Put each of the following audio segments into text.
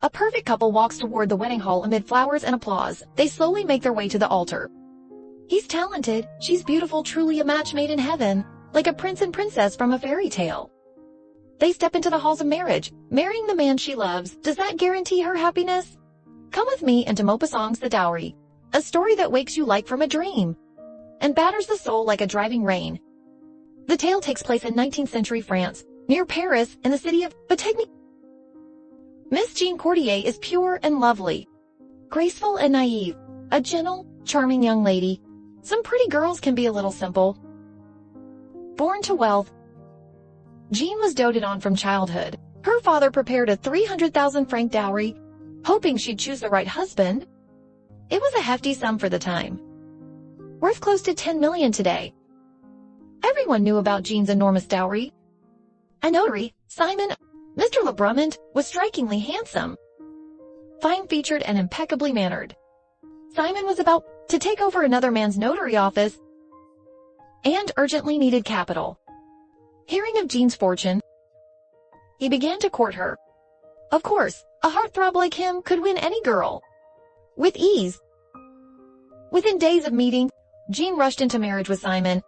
A perfect couple walks toward the wedding hall amid flowers and applause. They slowly make their way to the altar. He's talented, she's beautiful, truly a match made in heaven, like a prince and princess from a fairy tale. They step into the halls of marriage, marrying the man she loves. Does that guarantee her happiness? Come with me into Maupassant's The Dowry, a story that wakes you like from a dream and batters the soul like a driving rain. The tale takes place in 19th century France, near Paris, in the city of Boutigny. Miss Jean Cordier is pure and lovely, graceful and naive, a gentle, charming young lady. Some pretty girls can be a little simple. Born to wealth, Jean was doted on from childhood. Her father prepared a 300,000 franc dowry, hoping she'd choose the right husband. It was a hefty sum for the time, worth close to 10 million today. Everyone knew about Jean's enormous dowry. A notary, Simon, Mr. Lebrumont, was strikingly handsome, fine-featured and impeccably mannered. Simon was about to take over another man's notary office and urgently needed capital. Hearing of Jean's fortune, he began to court her. Of course, a heartthrob like him could win any girl with ease. Within days of meeting, Jean rushed into marriage with Simon.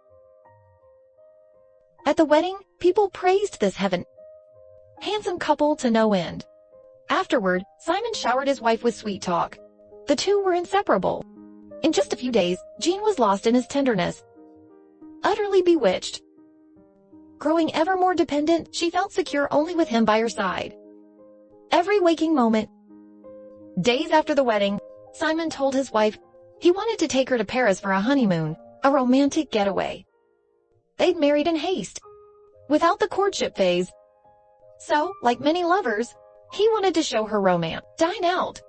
At the wedding, people praised this handsome couple to no end. Afterward, Simon showered his wife with sweet talk. The two were inseparable. In just a few days, Jean was lost in his tenderness, utterly bewitched. Growing ever more dependent, she felt secure only with him by her side. Every waking moment. Days after the wedding, Simon told his wife he wanted to take her to Paris for a honeymoon, a romantic getaway. They'd married in haste, without the courtship phase. So, like many lovers, he wanted to show her romance, dine out,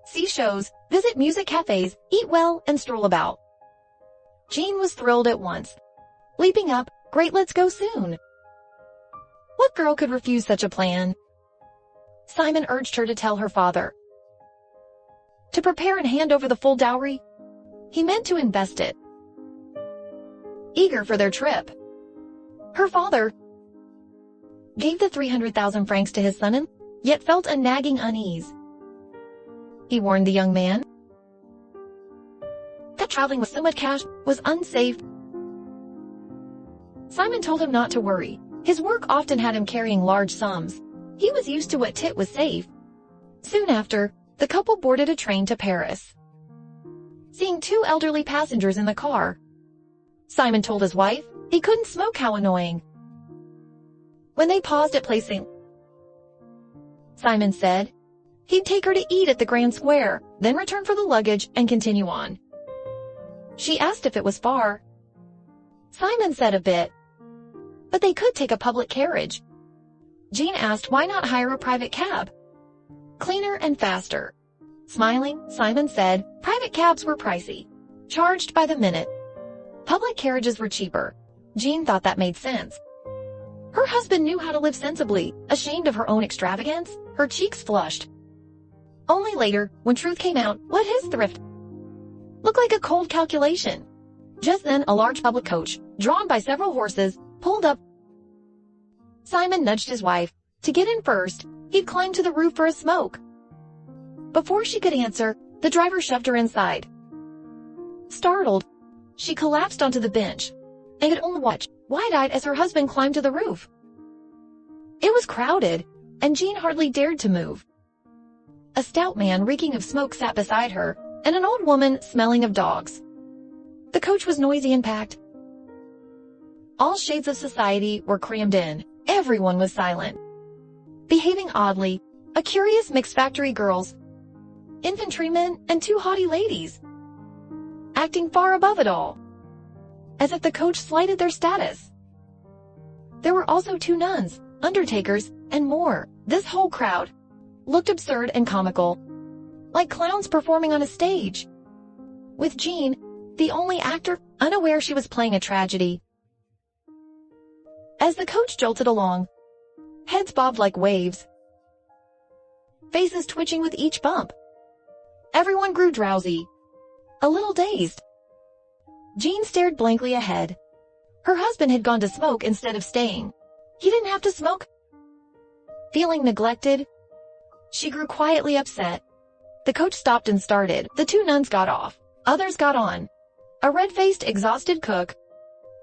see shows, visit music cafes, eat well, and stroll about. Jean was thrilled at once. Leaping up, "Great, let's go soon." What girl could refuse such a plan? Simon urged her to tell her father to prepare and hand over the full dowry. He meant to invest it. Eager for their trip, her father gave the 300,000 francs to his son, yet felt a nagging unease. He warned the young man that traveling with so much cash was unsafe. Simon told him not to worry. His work often had him carrying large sums. He was used to what tit was safe. Soon after, the couple boarded a train to Paris. Seeing two elderly passengers in the car, Simon told his wife he couldn't smoke. How annoying. When they paused at placing, Simon said he'd take her to eat at the Grand Square, then return for the luggage and continue on. She asked if it was far. Simon said a bit, but they could take a public carriage. Jean asked why not hire a private cab? Cleaner and faster. Smiling, Simon said private cabs were pricey, charged by the minute. Public carriages were cheaper. Jean thought that made sense. Her husband knew how to live sensibly. Ashamed of her own extravagance, her cheeks flushed. Only later, when truth came out, what his thrift looked like a cold calculation. Just then, a large public coach, drawn by several horses, pulled up. Simon nudged his wife to get in first. He'd climbed to the roof for a smoke. Before she could answer, the driver shoved her inside. Startled, she collapsed onto the bench and could only watch, wide-eyed, as her husband climbed to the roof. It was crowded, and Jean hardly dared to move. A stout man reeking of smoke sat beside her, and an old woman smelling of dogs. The coach was noisy and packed. All shades of society were crammed in. Everyone was silent, behaving oddly. A curious mixed factory girls, infantrymen, and two haughty ladies, acting far above it all, as if the coach slighted their status. There were also two nuns, undertakers, and more. This whole crowd looked absurd and comical, like clowns performing on a stage, with Jean, the only actor, unaware she was playing a tragedy. As the coach jolted along, heads bobbed like waves, faces twitching with each bump. Everyone grew drowsy, a little dazed. Jean stared blankly ahead. Her husband had gone to smoke instead of staying. He didn't have to smoke. Feeling neglected, She grew quietly upset. The coach stopped and started. The two nuns got off. Others got on. A red-faced, exhausted cook,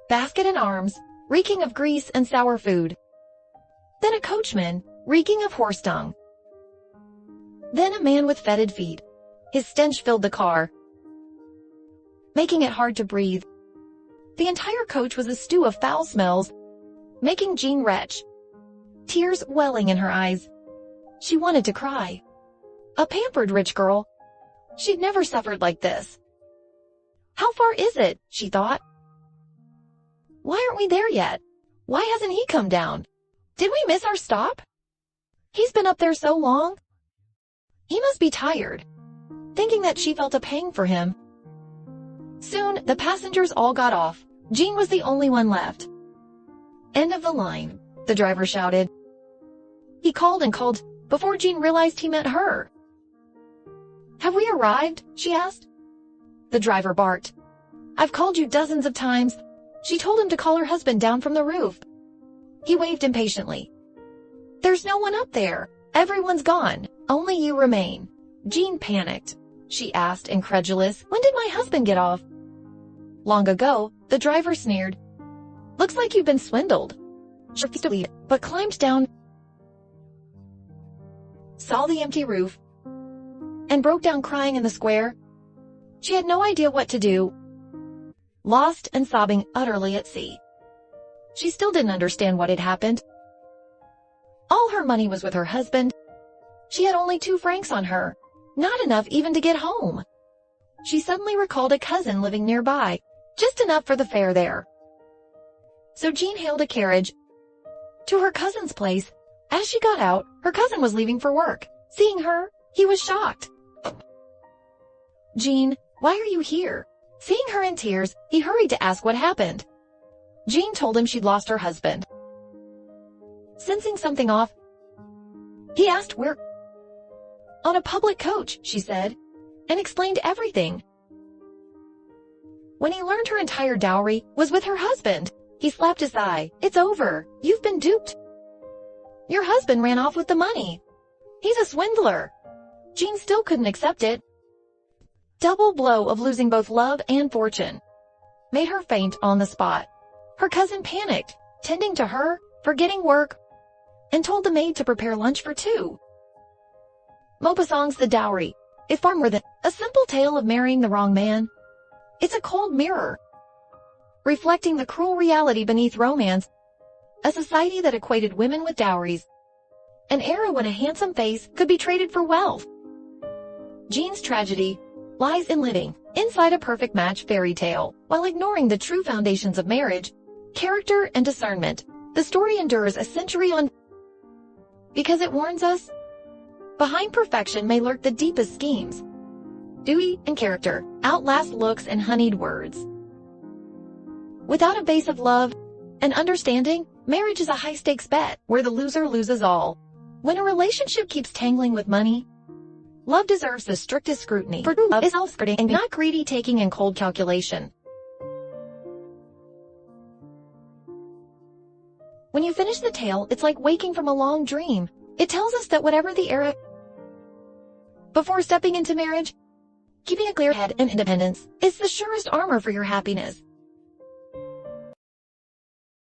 basket in arms, reeking of grease and sour food. Then a coachman, reeking of horse dung. Then a man with fetid feet. His stench filled the car, making it hard to breathe. The entire coach was a stew of foul smells, making Jean retch, tears welling in her eyes. She wanted to cry. A pampered rich girl. She'd never suffered like this. How far is it? She thought. Why aren't we there yet? Why hasn't he come down? Did we miss our stop? He's been up there so long. He must be tired. Thinking that she felt a pang for him. Soon, the passengers all got off. Jean was the only one left. End of the line, the driver shouted. He called and called before Jean realized he meant her. Have we arrived? She asked. The driver barked. I've called you dozens of times. She told him to call her husband down from the roof. He waved impatiently. There's no one up there. Everyone's gone. Only you remain. Jean panicked. She asked, incredulous, when did my husband get off? Long ago, the driver sneered. Looks like you've been swindled. She refused to leave, but climbed down, saw the empty roof, and broke down crying in the square. She had no idea what to do, lost and sobbing utterly at sea. She still didn't understand what had happened. All her money was with her husband. She had only 2 francs on her, not enough even to get home. She suddenly recalled a cousin living nearby, just enough for the fare there. So Jean hailed a carriage to her cousin's place. As she got out, her cousin was leaving for work. Seeing her, he was shocked. Jean, why are you here? Seeing her in tears, he hurried to ask what happened. Jean told him she'd lost her husband. Sensing something off, he asked where. On a public coach, she said, and explained everything. When he learned her entire dowry was with her husband, he slapped his thigh. It's over. You've been duped. Your husband ran off with the money. He's a swindler. Jean still couldn't accept it. Double blow of losing both love and fortune made her faint on the spot. Her cousin panicked, tending to her, forgetting work, and told the maid to prepare lunch for 2. Maupassant's The Dowry is far more than a simple tale of marrying the wrong man. It's a cold mirror, reflecting the cruel reality beneath romance, a society that equated women with dowries, an era when a handsome face could be traded for wealth. Jean's tragedy lies in living inside a perfect match fairy tale, while ignoring the true foundations of marriage, character, and discernment. The story endures a century on because it warns us, behind perfection may lurk the deepest schemes. Duty and character outlast looks and honeyed words. Without a base of love and understanding, marriage is a high-stakes bet where the loser loses all. When a relationship keeps tangling with money, love deserves the strictest scrutiny. For true love is self-skirting and not greedy taking and cold calculation. When you finish the tale, it's like waking from a long dream. It tells us that whatever the era before stepping into marriage, keeping a clear head and independence is the surest armor for your happiness.